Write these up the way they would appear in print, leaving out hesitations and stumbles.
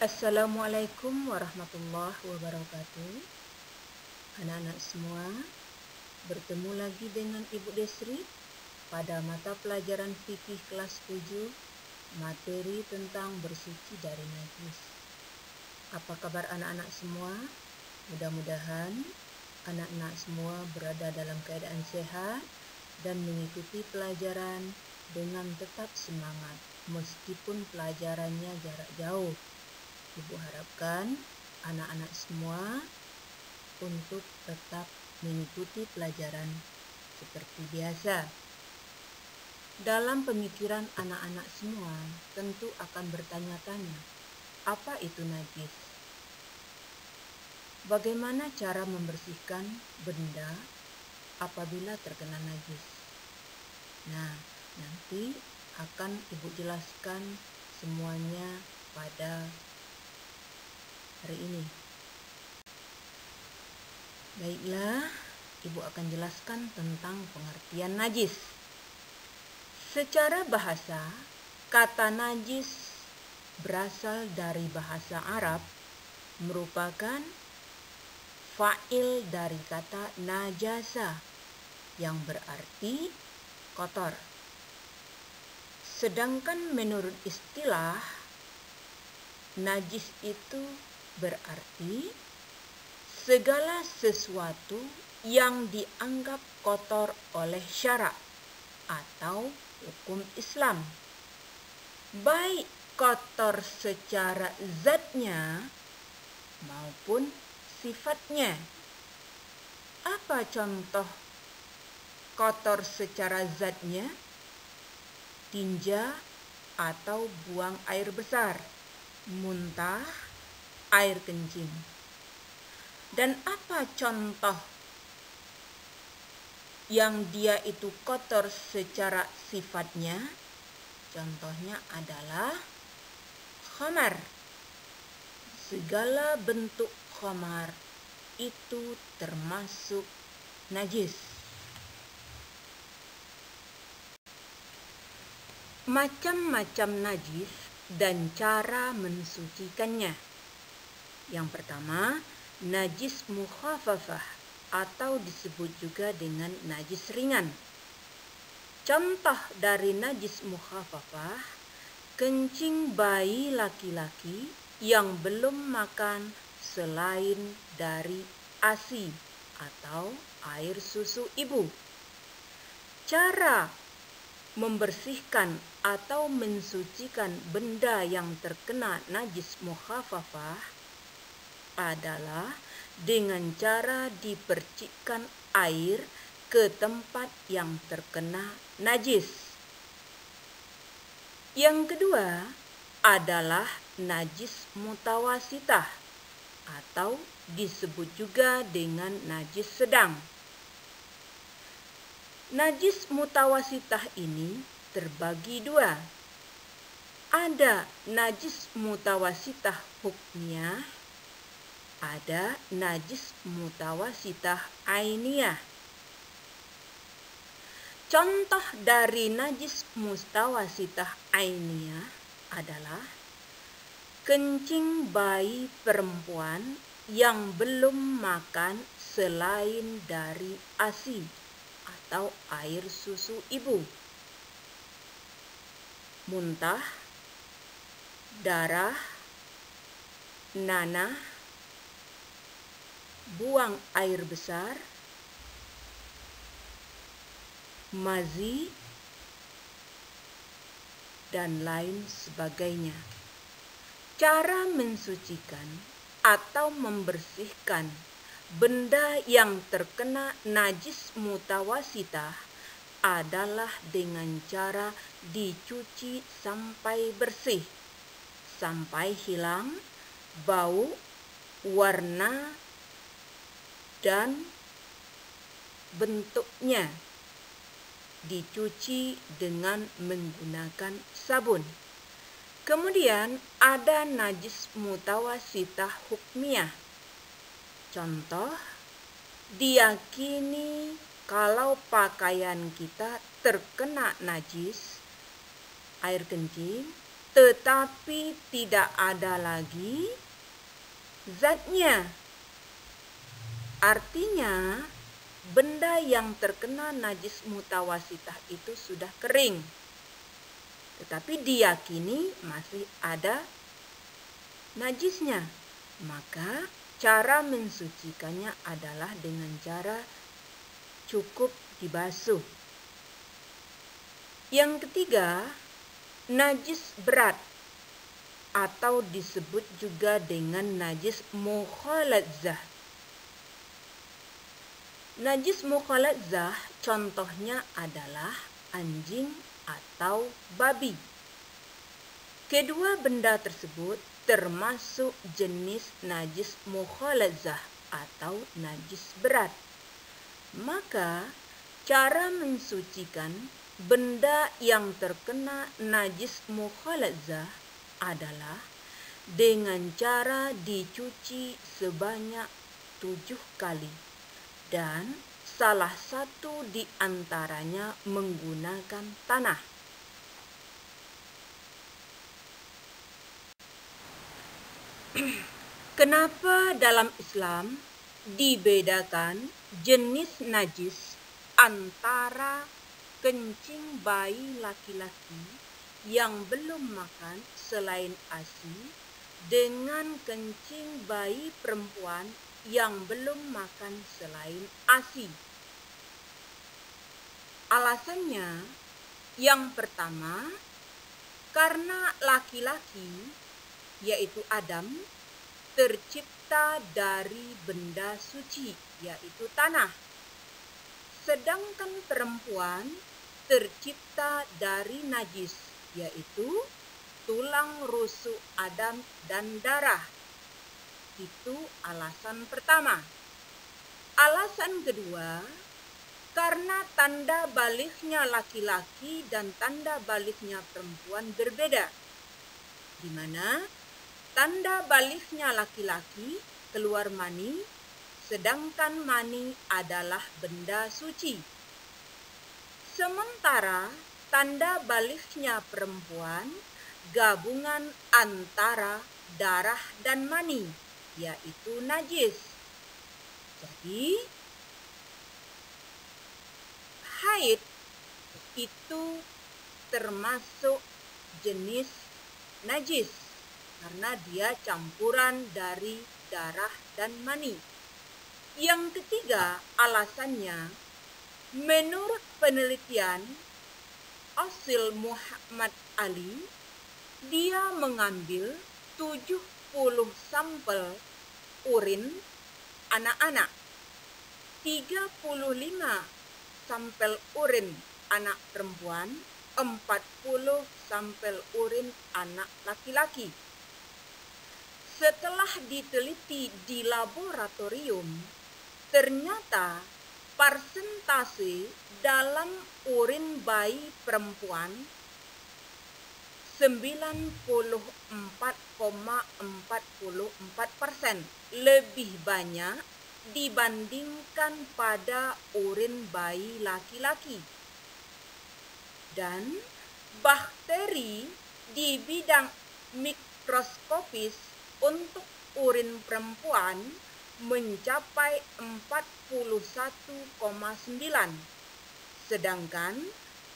Assalamualaikum warahmatullahi wabarakatuh. Anak-anak semua, bertemu lagi dengan Ibu Desri pada mata pelajaran fikih kelas 7, materi tentang bersuci dari najis. Apa kabar anak-anak semua? Mudah-mudahan anak-anak semua berada dalam keadaan sehat dan mengikuti pelajaran dengan tetap semangat meskipun pelajarannya jarak jauh. Ibu harapkan anak-anak semua untuk tetap mengikuti pelajaran seperti biasa. Dalam pemikiran anak-anak semua tentu akan bertanya-tanya, apa itu najis? Bagaimana cara membersihkan benda apabila terkena najis? Nah, nanti akan Ibu jelaskan semuanya pada hari ini. Baiklah, Ibu akan jelaskan tentang pengertian najis. Secara bahasa, kata najis berasal dari bahasa Arab, merupakan fa'il dari kata najasa yang berarti kotor. Sedangkan menurut istilah, najis itu berarti segala sesuatu yang dianggap kotor oleh syara' atau hukum Islam, baik kotor secara zatnya maupun sifatnya. Apa contoh kotor secara zatnya? Tinja atau buang air besar, muntah, air kencing. Dan apa contoh yang dia itu kotor secara sifatnya? Contohnya adalah khamar. Segala bentuk khamar itu termasuk najis. Macam-macam najis dan cara mensucikannya. Yang pertama, najis mukhafafah atau disebut juga dengan najis ringan. Contoh dari najis mukhafafah, kencing bayi laki-laki yang belum makan selain dari ASI atau air susu ibu. Cara membersihkan atau mensucikan benda yang terkena najis mukhafafah adalah dengan cara dipercikkan air ke tempat yang terkena najis. Yang kedua adalah najis mutawasitah atau disebut juga dengan najis sedang. Najis mutawasitah ini terbagi dua. Ada najis mutawasitah hukmiyah, ada najis mutawasitah ainiyah. Contoh dari najis mutawasitah ainiyah adalah kencing bayi perempuan yang belum makan selain dari ASI atau air susu ibu, muntah, darah, nanah, buang air besar, mazi, dan lain sebagainya. Cara mensucikan atau membersihkan benda yang terkena najis mutawasitah adalah dengan cara dicuci sampai bersih, sampai hilang bau, warna, dan bentuknya. Dicuci dengan menggunakan sabun. Kemudian ada najis mutawasitah hukmiyah. Contoh, diyakini kalau pakaian kita terkena najis, air kencing, tetapi tidak ada lagi zatnya. Artinya, benda yang terkena najis mutawasitah itu sudah kering, tetapi diyakini masih ada najisnya. Maka cara mensucikannya adalah dengan cara cukup dibasuh. Yang ketiga, najis berat atau disebut juga dengan najis mukhaladzah. Najis mukhaladzah contohnya adalah anjing atau babi. Kedua benda tersebut termasuk jenis najis mukhaladzah atau najis berat. Maka cara mensucikan benda yang terkena najis mukhaladzah adalah dengan cara dicuci sebanyak 7 kali. Dan salah satu di antaranya menggunakan tanah. Kenapa dalam Islam dibedakan jenis najis antara kencing bayi laki-laki yang belum makan selain ASI dengan kencing bayi perempuan yang belum makan selain ASI? Alasannya, yang pertama, karena laki-laki, yaitu Adam, tercipta dari benda suci, yaitu tanah. Sedangkan perempuan tercipta dari najis, yaitu tulang rusuk Adam dan darah. Itu alasan pertama. Alasan kedua, karena tanda balighnya laki-laki dan tanda balighnya perempuan berbeda, di mana tanda balighnya laki-laki keluar mani, sedangkan mani adalah benda suci. Sementara tanda balighnya perempuan gabungan antara darah dan mani, yaitu najis. Jadi, haid itu termasuk jenis najis karena dia campuran dari darah dan mani. Yang ketiga, alasannya, menurut penelitian Asil Muhammad Ali, dia mengambil 70 sampel urin anak-anak, 35 sampel urin anak perempuan, 40 sampel urin anak laki-laki. Setelah diteliti di laboratorium, ternyata persentase dalam urin bayi perempuan 94,44%, lebih banyak dibandingkan pada urin bayi laki-laki. Dan bakteri di bidang mikroskopis untuk urin perempuan mencapai 41,9, sedangkan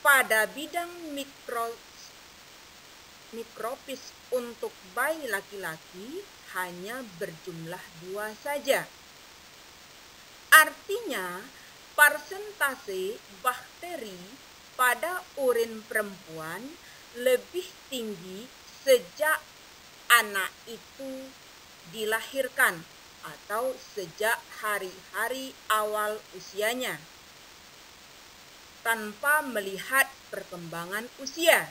pada bidang mikroskopis untuk bayi laki-laki hanya berjumlah 2 saja. Artinya, persentase bakteri pada urin perempuan lebih tinggi sejak anak itu dilahirkan atau sejak hari-hari awal usianya, tanpa melihat perkembangan usia.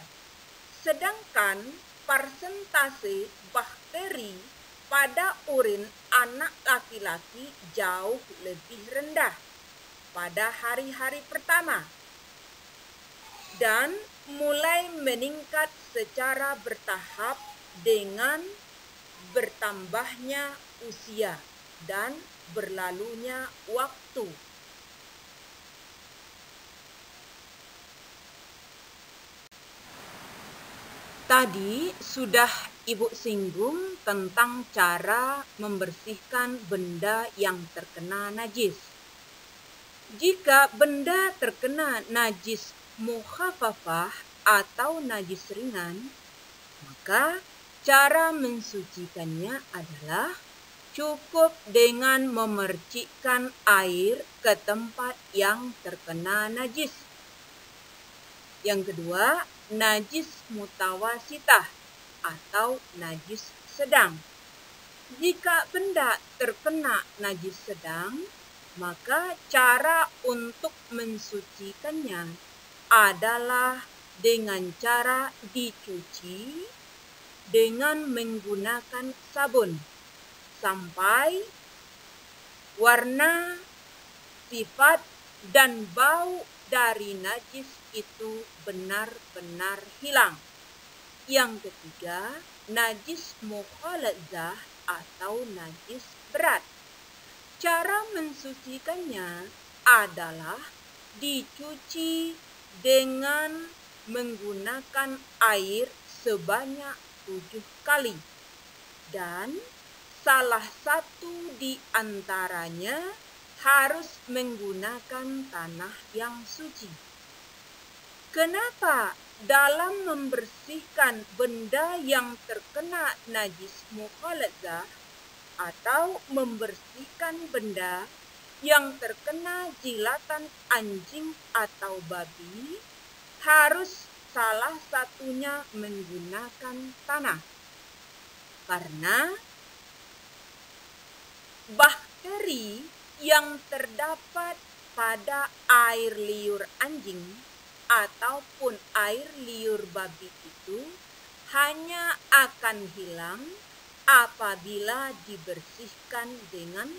Sedangkan persentase bakteri pada urin anak laki-laki jauh lebih rendah pada hari-hari pertama dan mulai meningkat secara bertahap dengan bertambahnya usia dan berlalunya waktu. Tadi sudah Ibu singgung tentang cara membersihkan benda yang terkena najis. Jika benda terkena najis mukhafafah atau najis ringan, maka cara mensucikannya adalah cukup dengan memercikkan air ke tempat yang terkena najis. Yang kedua, najis mutawasitah atau najis sedang. Jika benda terkena najis sedang, maka cara untuk mensucikannya adalah dengan cara dicuci dengan menggunakan sabun sampai warna, sifat, dan bau dari najis itu benar-benar hilang. Yang ketiga, najis mukhaladzah atau najis berat. Cara mensucikannya adalah dicuci dengan menggunakan air sebanyak 7 kali. Dan salah satu di antaranya harus menggunakan tanah yang suci. Kenapa dalam membersihkan benda yang terkena najis mukhaladzah atau membersihkan benda yang terkena jilatan anjing atau babi harus salah satunya menggunakan tanah? Karena bakteri yang terdapat pada air liur anjing ataupun air liur babi itu hanya akan hilang apabila dibersihkan dengan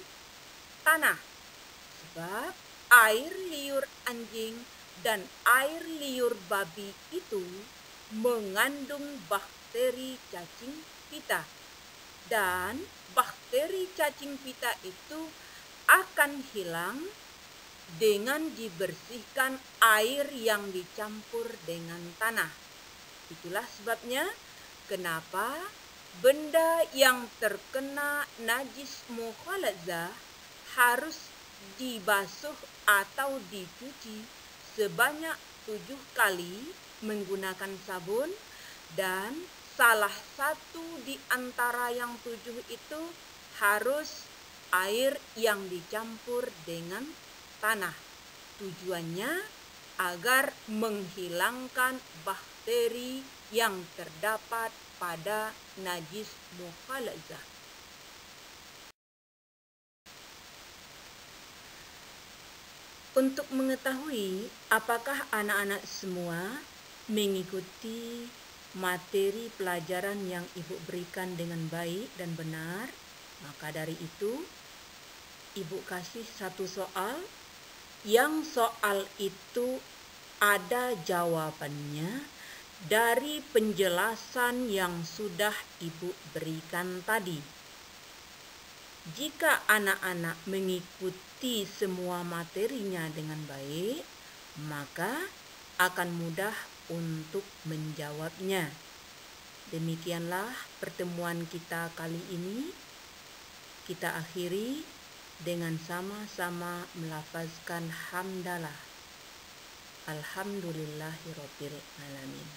tanah. Sebab air liur anjing dan air liur babi itu mengandung bakteri cacing pita. Dan bakteri cacing pita itu akan hilang dengan dibersihkan air yang dicampur dengan tanah. Itulah sebabnya kenapa benda yang terkena najis mukhaladzah harus dibasuh atau dicuci sebanyak 7 kali menggunakan sabun, dan salah satu di antara yang 7 itu harus air yang dicampur dengan tanah. Tujuannya agar menghilangkan bakteri yang terdapat pada najis mukhaladzah. Untuk mengetahui apakah anak-anak semua mengikuti materi pelajaran yang Ibu berikan dengan baik dan benar, maka dari itu Ibu kasih satu soal yang soal itu ada jawabannya dari penjelasan yang sudah Ibu berikan tadi. Jika anak-anak mengikuti semua materinya dengan baik, maka akan mudah untuk menjawabnya. Demikianlah pertemuan kita kali ini. Kita akhiri dengan sama-sama melafazkan hamdalah. Alhamdulillahirabbil alamin.